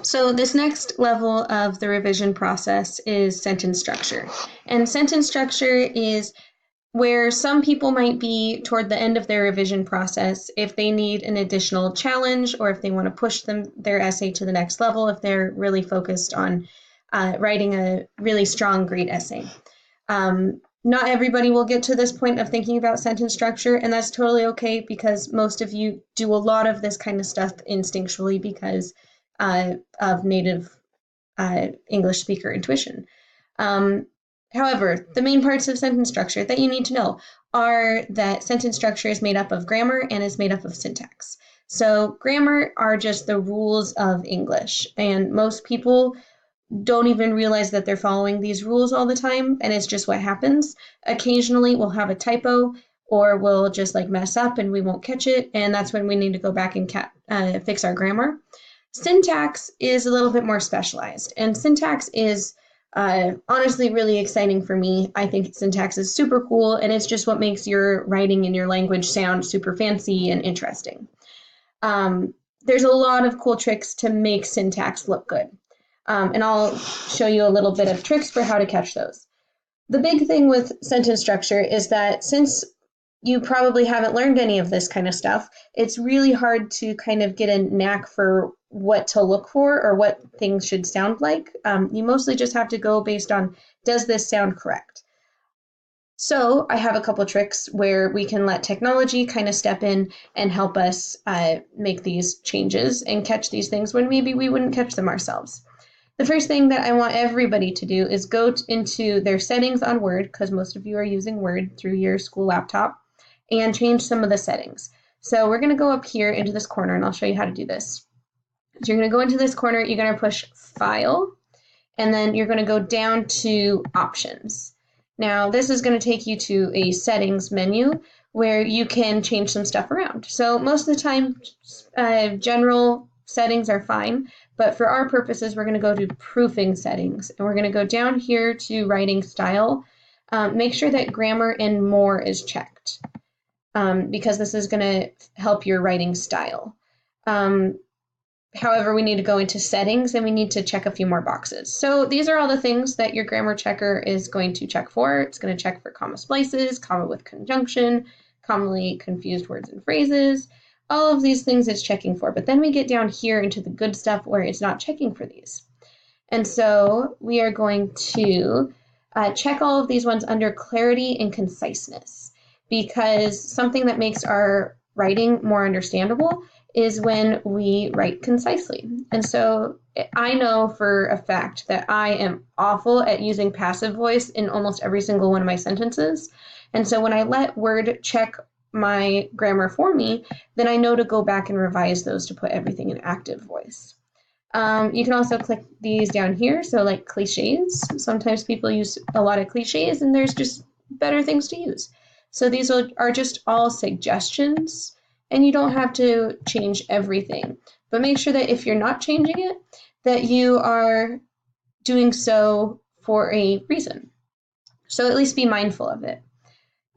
So this next level of the revision process is sentence structure. And sentence structure is where some people might be toward the end of their revision process if they need an additional challenge or if they want to push their essay to the next level, if they're really focused on writing a really strong, great essay. Not everybody will get to this point of thinking about sentence structure, and that's totally okay because most of you do a lot of this kind of stuff instinctually because of native English speaker intuition. However, the main parts of sentence structure that you need to know are that sentence structure is made up of grammar and is made up of syntax. So grammar are just the rules of English, and most people don't even realize that they're following these rules all the time, and it's just what happens. Occasionally we'll have a typo or we'll just like mess up and we won't catch it, and that's when we need to go back and fix our grammar. Syntax is a little bit more specialized, and syntax is honestly really exciting for me. I think syntax is super cool, and it's just what makes your writing and your language sound super fancy and interesting. There's a lot of cool tricks to make syntax look good. And I'll show you a little bit of tricks for how to catch those. The big thing with sentence structure is that since you probably haven't learned any of this kind of stuff, it's really hard to kind of get a knack for what to look for or what things should sound like. You mostly just have to go based on, does this sound correct? So I have a couple tricks where we can let technology kind of step in and help us make these changes and catch these things when maybe we wouldn't catch them ourselves. The first thing that I want everybody to do is go into their settings on Word, because most of you are using Word through your school laptop, and change some of the settings. So we're going to go up here into this corner, and I'll show you how to do this. So you're going to go into this corner, you're going to push File, and then you're going to go down to Options. Now this is going to take you to a Settings menu where you can change some stuff around. So most of the time, general settings are fine, but for our purposes, we're going to go to proofing settings, and we're going to go down here to writing style. Make sure that grammar and more is checked, because this is going to help your writing style. However, we need to go into settings and we need to check a few more boxes. So these are all the things that your grammar checker is going to check for. It's going to check for comma splices, comma with conjunction, commonly confused words and phrases. All of these things it's checking for, but then we get down here into the good stuff where it's not checking for these. And so we are going to check all of these ones under clarity and conciseness, because something that makes our writing more understandable is when we write concisely. And so I know for a fact that I am awful at using passive voice in almost every single one of my sentences. And so when I let Word check my grammar for me, then I know to go back and revise those to put everything in active voice. You can also click these down here, so like cliches. Sometimes people use a lot of cliches and there's just better things to use. So these are just all suggestions, and you don't have to change everything. But make sure that if you're not changing it, that you are doing so for a reason. So at least be mindful of it.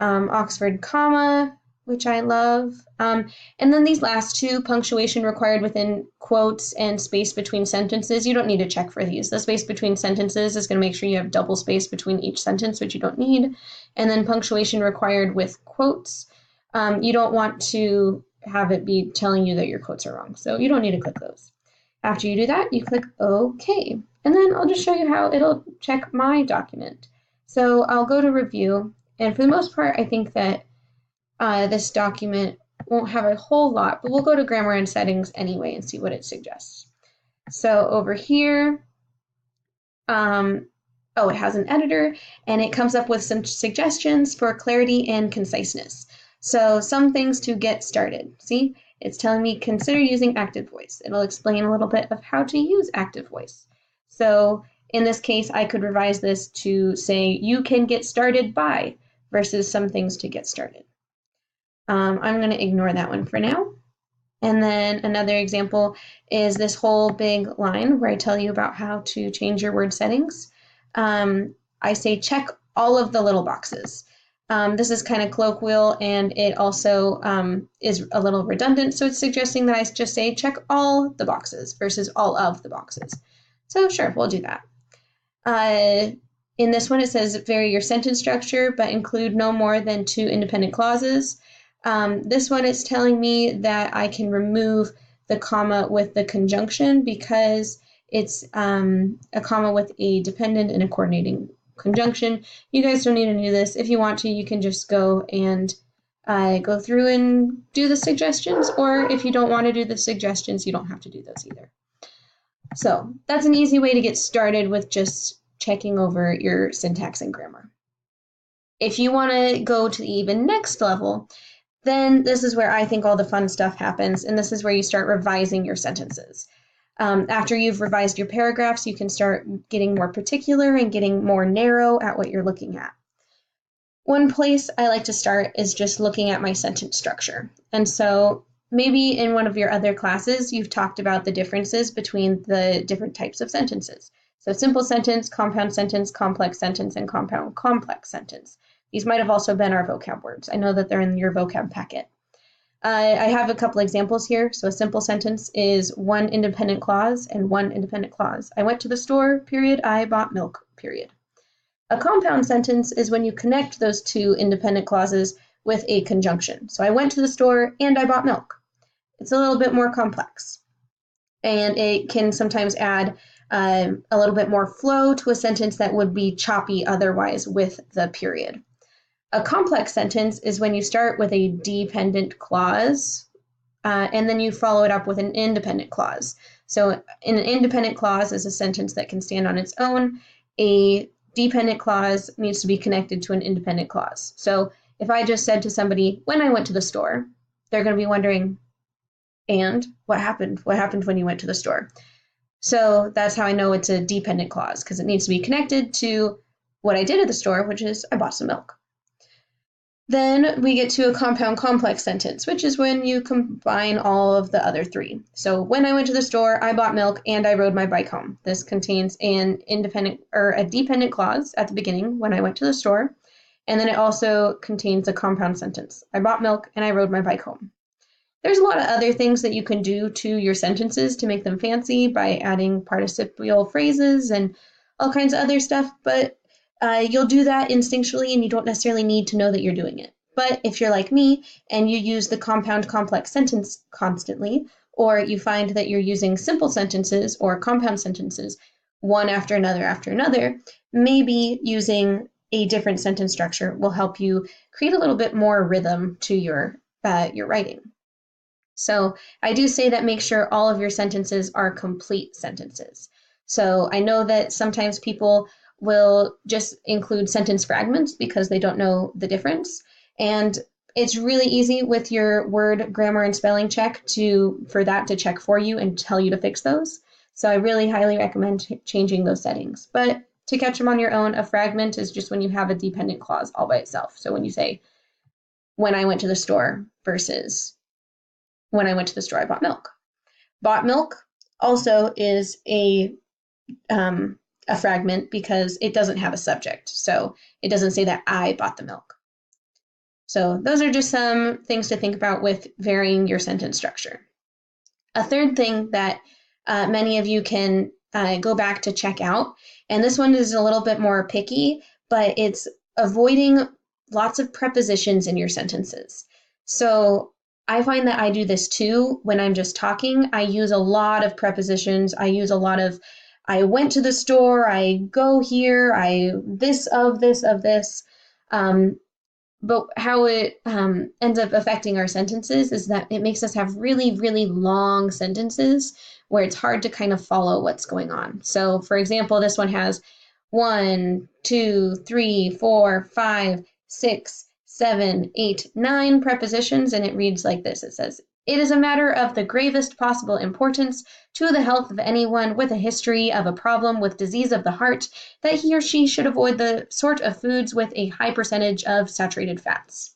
Oxford comma, which I love. And then these last two, punctuation required within quotes and space between sentences, you don't need to check for these. The space between sentences is going to make sure you have double space between each sentence, which you don't need. And then punctuation required with quotes, you don't want to have it be telling you that your quotes are wrong. So you don't need to click those. After you do that, you click OK. And then I'll just show you how it'll check my document. So I'll go to review. And for the most part, I think that this document won't have a whole lot, but we'll go to grammar and settings anyway and see what it suggests. So over here, it has an editor, and it comes up with some suggestions for clarity and conciseness. So some things to get started. See, it's telling me consider using active voice. It'll explain a little bit of how to use active voice. So in this case, I could revise this to say you can get started by versus some things to get started. I'm going to ignore that one for now. And then another example is this whole big line where I tell you about how to change your word settings. I say check all of the little boxes. This is kind of colloquial, and it also is a little redundant, so it's suggesting that I just say check all the boxes versus all of the boxes. So sure, we'll do that. In this one, it says vary your sentence structure, but include no more than 2 independent clauses. This one is telling me that I can remove the comma with the conjunction because it's a comma with a dependent and a coordinating conjunction. You guys don't need to do this. If you want to, you can just go and go through and do the suggestions, or if you don't want to do the suggestions, you don't have to do those either. So that's an easy way to get started with just checking over your syntax and grammar. If you want to go to the even next level, then this is where I think all the fun stuff happens, and this is where you start revising your sentences. After you've revised your paragraphs, you can start getting more particular and getting more narrow at what you're looking at. One place I like to start is just looking at my sentence structure. And so maybe in one of your other classes, you've talked about the differences between the different types of sentences. So simple sentence, compound sentence, complex sentence, and compound complex sentence. These might have also been our vocab words. I know that they're in your vocab packet. I have a couple examples here. So a simple sentence is 1 independent clause and 1 independent clause. I went to the store, period. I bought milk, period. A compound sentence is when you connect those 2 independent clauses with a conjunction. So I went to the store and I bought milk. It's a little bit more complex. And it can sometimes add a little bit more flow to a sentence that would be choppy otherwise with the period. A complex sentence is when you start with a dependent clause and then you follow it up with an independent clause. So an independent clause is a sentence that can stand on its own. A dependent clause needs to be connected to an independent clause. So if I just said to somebody, when I went to the store, they're going to be wondering, and what happened? What happened when you went to the store? So that's how I know it's a dependent clause, because it needs to be connected to what I did at the store, which is I bought some milk. Then we get to a compound complex sentence, which is when you combine all of the other 3. So when I went to the store, I bought milk and I rode my bike home. This contains an independent or a dependent clause at the beginning when I went to the store. And then it also contains a compound sentence. I bought milk and I rode my bike home. There's a lot of other things that you can do to your sentences to make them fancy by adding participial phrases and all kinds of other stuff, but you'll do that instinctually and you don't necessarily need to know that you're doing it. But if you're like me and you use the compound complex sentence constantly, or you find that you're using simple sentences or compound sentences one after another, maybe using a different sentence structure will help you create a little bit more rhythm to your writing. So I do say that make sure all of your sentences are complete sentences. So I know that sometimes people will just include sentence fragments because they don't know the difference. And it's really easy with your word grammar and spelling check for that to check for you and tell you to fix those. So I really highly recommend changing those settings. But to catch them on your own, a fragment is just when you have a dependent clause all by itself. So when you say, when I went to the store versus when I went to the store, I bought milk. Bought milk also is a fragment because it doesn't have a subject. So it doesn't say that I bought the milk. So those are just some things to think about with varying your sentence structure. A third thing that many of you can go back to check out, and this one is a little bit more picky, but it's avoiding lots of prepositions in your sentences. So I find that I do this too when I'm just talking. I use a lot of prepositions. I use a lot of I went to the store, I go here, I this of this of this. But how it ends up affecting our sentences is that it makes us have really, really long sentences where it's hard to kind of follow what's going on. So for example, this one has 1, 2, 3, 4, 5, 6, 7, 8, 9 prepositions, and it reads like this. It says, it is a matter of the gravest possible importance to the health of anyone with a history of a problem with disease of the heart that he or she should avoid the sort of foods with a high percentage of saturated fats.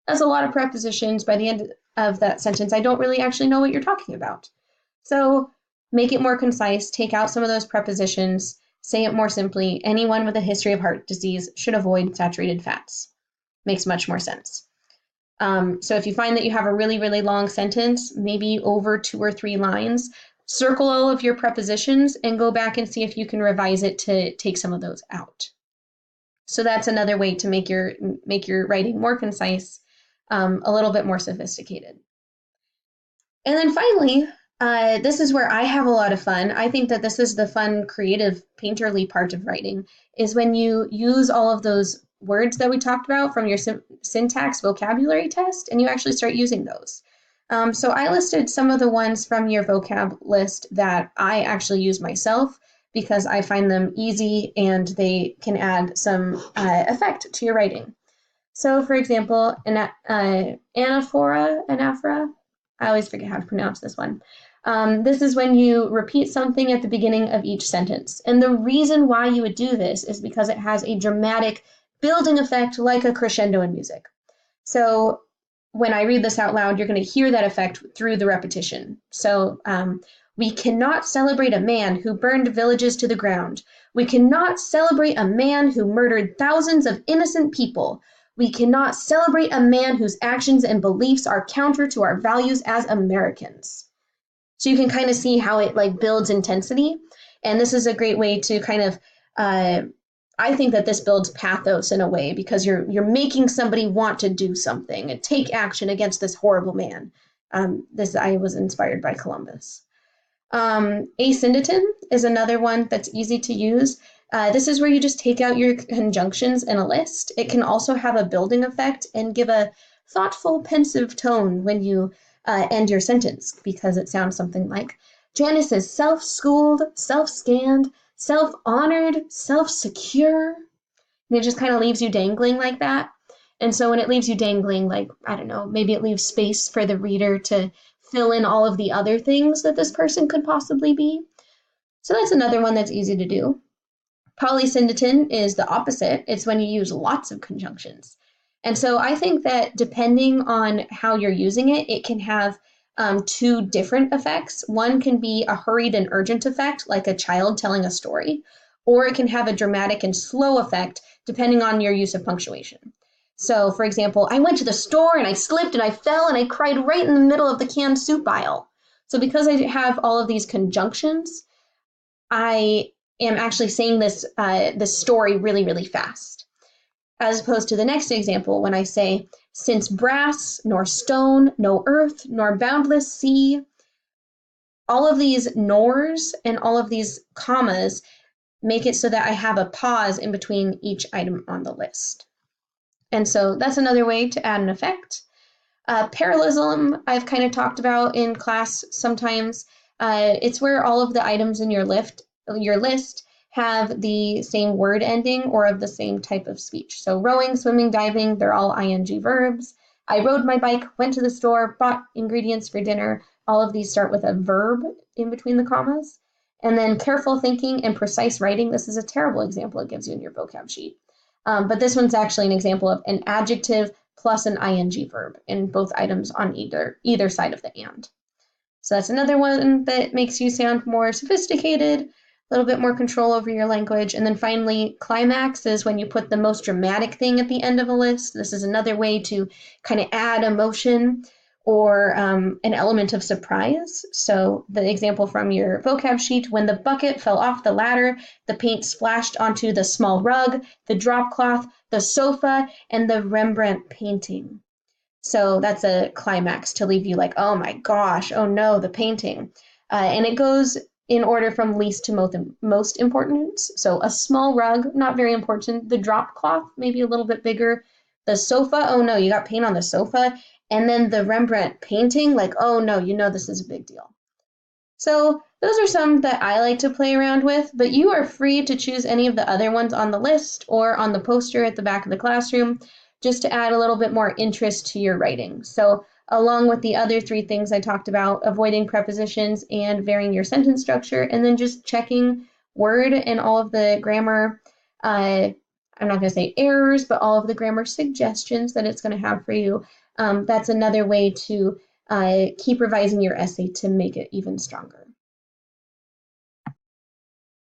That's a lot of prepositions. By the end of that sentence, I don't really actually know what you're talking about. So make it more concise, take out some of those prepositions, say it more simply. Anyone with a history of heart disease should avoid saturated fats. makes much more sense. So if you find that you have a really, really long sentence, maybe over 2 or 3 lines, circle all of your prepositions and go back and see if you can revise it to take some of those out. So that's another way to make your writing more concise, a little bit more sophisticated. And then finally, this is where I have a lot of fun. I think that this is the fun, creative, painterly part of writing, is when you use all of those words that we talked about from your syntax vocabulary test, and you actually start using those. So I listed some of the ones from your vocab list that I actually use myself because I find them easy and they can add some effect to your writing. So, for example, anaphora, I always forget how to pronounce this one. This is when you repeat something at the beginning of each sentence. And the reason why you would do this is because it has a dramatic building effect like a crescendo in music. So when I read this out loud, you're going to hear that effect through the repetition. So we cannot celebrate a man who burned villages to the ground. We cannot celebrate a man who murdered thousands of innocent people. We cannot celebrate a man whose actions and beliefs are counter to our values as Americans. So you can kind of see how it like builds intensity. And this is a great way to kind of, I think that this builds pathos in a way because you're making somebody want to do something and take action against this horrible man. I was inspired by Columbus. Asyndeton is another one that's easy to use. This is where you just take out your conjunctions in a list. It can also have a building effect and give a thoughtful, pensive tone when you end your sentence because it sounds something like, Janice is self-schooled, self-scanned, self-honored, self-secure. And it just kind of leaves you dangling like that. And so when it leaves you dangling, like, I don't know, maybe it leaves space for the reader to fill in all of the other things that this person could possibly be. So that's another one that's easy to do. Polysyndeton is the opposite. It's when you use lots of conjunctions. And so I think that depending on how you're using it, it can have 2 different effects. One can be a hurried and urgent effect, like a child telling a story, or it can have a dramatic and slow effect, depending on your use of punctuation. So, for example, I went to the store and I slipped and I fell and I cried right in the middle of the canned soup aisle. So because I have all of these conjunctions, I am actually saying this story really, really fast. As opposed to the next example, when I say, since brass, nor stone, no earth, nor boundless sea, all of these nors and all of these commas make it so that I have a pause in between each item on the list. And so that's another way to add an effect. Parallelism, I've kind of talked about in class sometimes. It's where all of the items in your list have the same word ending or of the same type of speech. So rowing, swimming, diving, they're all ing verbs. I rode my bike, went to the store, bought ingredients for dinner. All of these start with a verb in between the commas. And then careful thinking and precise writing. This is a terrible example it gives you in your vocab sheet. But this one's actually an example of an adjective plus an ing verb in both items on either side of the and. So that's another one that makes you sound more sophisticated, a little bit more control over your language. And then finally, climax is when you put the most dramatic thing at the end of a list. This is another way to kind of add emotion or an element of surprise. So the example from your vocab sheet, when the bucket fell off the ladder, the paint splashed onto the small rug, the drop cloth, the sofa, and the Rembrandt painting. So that's a climax to leave you like, oh my gosh, oh no, the painting. And it goes in order from least to most importance. So a small rug, not very important. The drop cloth, maybe a little bit bigger. The sofa, oh no, you got paint on the sofa. And then the Rembrandt painting, like, oh no, you know this is a big deal. So those are some that I like to play around with, but you are free to choose any of the other ones on the list or on the poster at the back of the classroom, just to add a little bit more interest to your writing. So along with the other 3 things I talked about, avoiding prepositions and varying your sentence structure, and then just checking word and all of the grammar, I'm not going to say errors, but all of the grammar suggestions that it's going to have for you. That's another way to keep revising your essay to make it even stronger.